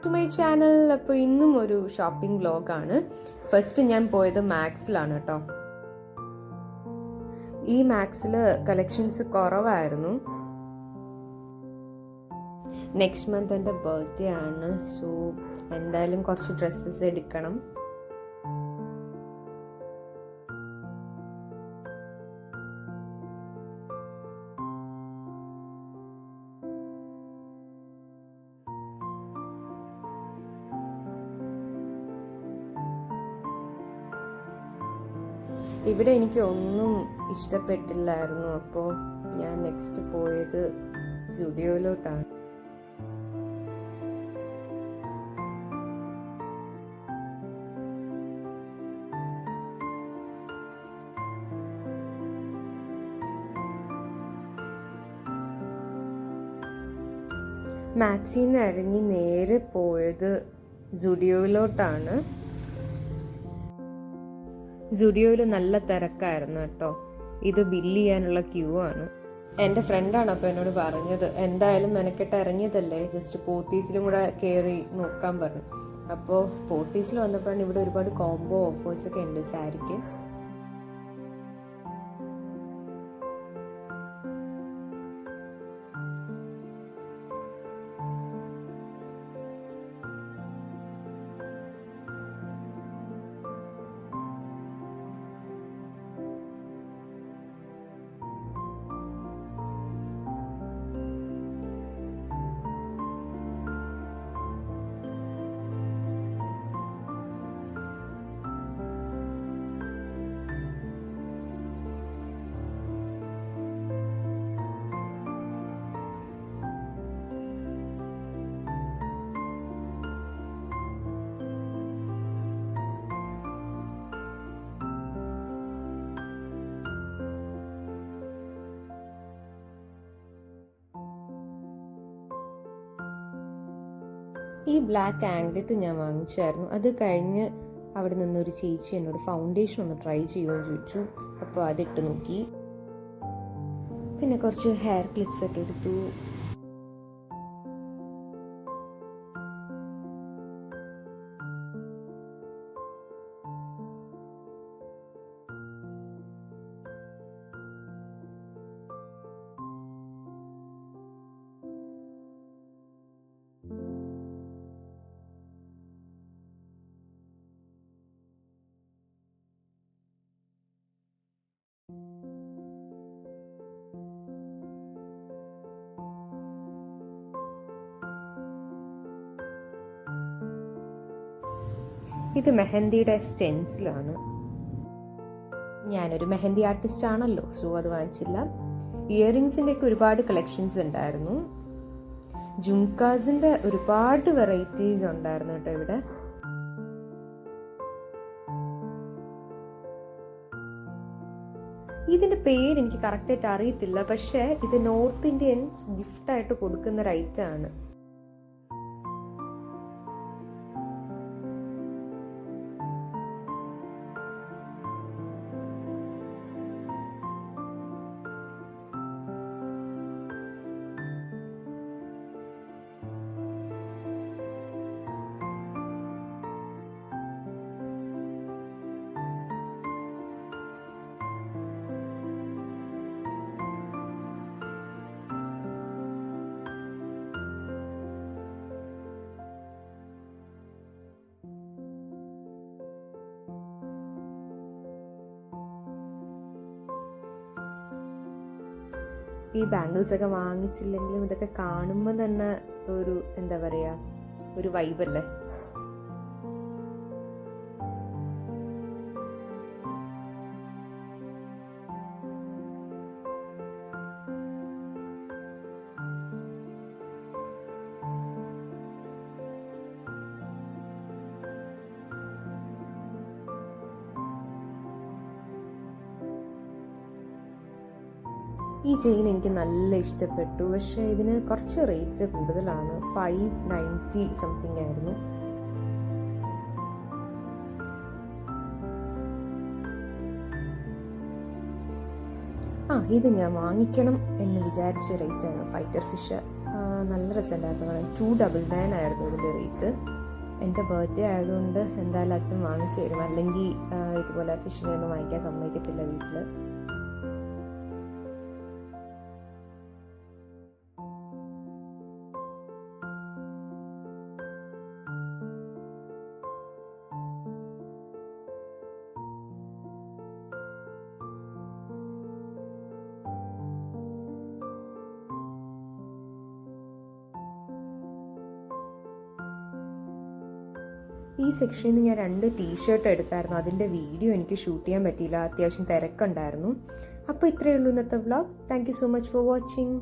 Back to my channel. അപ്പോൾ ഇന്നും ഒരു ഷോപ്പിംഗ് വ്ലോഗാണ്. ഫസ്റ്റ് ഞാൻ പോയത് മാക്സിലാണ് കേട്ടോ. ഈ മാക്സിൽ കളക്ഷൻസ് കുറവായിരുന്നു. നെക്സ്റ്റ് മന്ത് എൻ്റെ ബർത്ത്ഡേ ആണ്. സോ എന്തായാലും കുറച്ച് ഡ്രസ്സസ് എടുക്കണം. ഇവിടെ എനിക്ക് ഒന്നും ഇഷ്ടപ്പെട്ടില്ലായിരുന്നു. അപ്പോൾ ഞാൻ നെക്സ്റ്റ് പോയത് സ്റ്റുഡിയോയിലോട്ടാണ്. മാക്സിൽ നിന്ന് ഇറങ്ങി നേരെ പോയത് സ്റ്റുഡിയോയിലോട്ടാണ്. സ്റ്റുഡിയോയിൽ നല്ല തിരക്കായിരുന്നു കേട്ടോ. ഇത് ബില്ല് ചെയ്യാനുള്ള ക്യൂ ആണ്. എൻ്റെ ഫ്രണ്ടാണ് അപ്പോൾ എന്നോട് പറഞ്ഞത്, എന്തായാലും മെനക്കെട്ട് ഇറങ്ങിയതല്ലേ, ജസ്റ്റ് പോത്തീസിലും കൂടെ കയറി നോക്കാൻ പറഞ്ഞു. അപ്പോൾ പോത്തീസിൽ വന്നപ്പോഴാണ് ഇവിടെ ഒരുപാട് കോംബോ ഓഫേഴ്സൊക്കെ ഉണ്ട് സാരിക്ക്. ഈ ബ്ലാക്ക് ആംഗ്ലറ്റ് ഞാൻ വാങ്ങിച്ചായിരുന്നു. അത് കഴിഞ്ഞ് അവിടെ നിന്നൊരു ചേച്ചി എന്നോട് ഫൗണ്ടേഷൻ ഒന്ന് ട്രൈ ചെയ്യുമെന്ന് ചോദിച്ചു. അപ്പോൾ അതിട്ട് നോക്കി. പിന്നെ കുറച്ച് ഹെയർ ക്ലിപ്സ് ഒക്കെ എടുത്തു. ഇത് മെഹന്തിയുടെ സ്റ്റെൻസിലാണ്. ഞാനൊരു മെഹന്തി ആർട്ടിസ്റ്റ് ആണല്ലോ, സോ അത് വാങ്ങിച്ചില്ല. ഇയറിങ്സിൻ്റെ ഒക്കെ ഒരുപാട് കളക്ഷൻസ് ഉണ്ടായിരുന്നു. ജുംകാസിൻ്റെ ഒരുപാട് വെറൈറ്റീസ് ഉണ്ടായിരുന്നു കേട്ടോ ഇവിടെ. ഇതിൻ്റെ പേര് എനിക്ക് കറക്റ്റായിട്ട് അറിയത്തില്ല, പക്ഷേ ഇത് നോർത്ത് ഇന്ത്യൻസ് ഗിഫ്റ്റായിട്ട് കൊടുക്കുന്ന ഒരു ഐറ്റം ആണ്. ഈ ബാംഗിൾസ് ഒക്കെ വാങ്ങിച്ചില്ലെങ്കിലും ഇതൊക്കെ കാണുമ്പോൾ തന്നെ ഒരു എന്താ പറയുക, ഒരു വൈബല്ലേ. ഈ ചെയിൻ എനിക്ക് നല്ല ഇഷ്ടപ്പെട്ടു. പക്ഷേ ഇതിന് കുറച്ച് റേറ്റ് കൂടുതലാണ്. 590 സംതിങ് ആയിരുന്നു. ഇത് ഞാൻ വാങ്ങിക്കണം എന്ന് വിചാരിച്ച റേറ്റാണ്. ഫൈറ്റർ ഫിഷ് നല്ല രസമുണ്ടായിരുന്നു. 299 ആയിരുന്നു ഇതിൻ്റെ റേറ്റ്. എൻ്റെ ബർത്ത്ഡേ ആയതുകൊണ്ട് എന്തായാലും അച്ഛൻ വാങ്ങിച്ചു തരും, അല്ലെങ്കിൽ ഇതുപോലെ ഫിഷിനെ ഒന്നും വാങ്ങിക്കാൻ സമ്മതിക്കത്തില്ല വീട്ടിൽ. ഈ സെക്ഷനിൽ നിന്ന് ഞാൻ 2 ടീഷർട്ട് എടുത്തായിരുന്നു. അതിൻ്റെ വീഡിയോ എനിക്ക് ഷൂട്ട് ചെയ്യാൻ പറ്റിയില്ല, അത്യാവശ്യം തിരക്കുണ്ടായിരുന്നു. അപ്പോൾ ഇത്രയേ ഉള്ളൂ ഇന്നത്തെ vlog. Thank you so much for watching.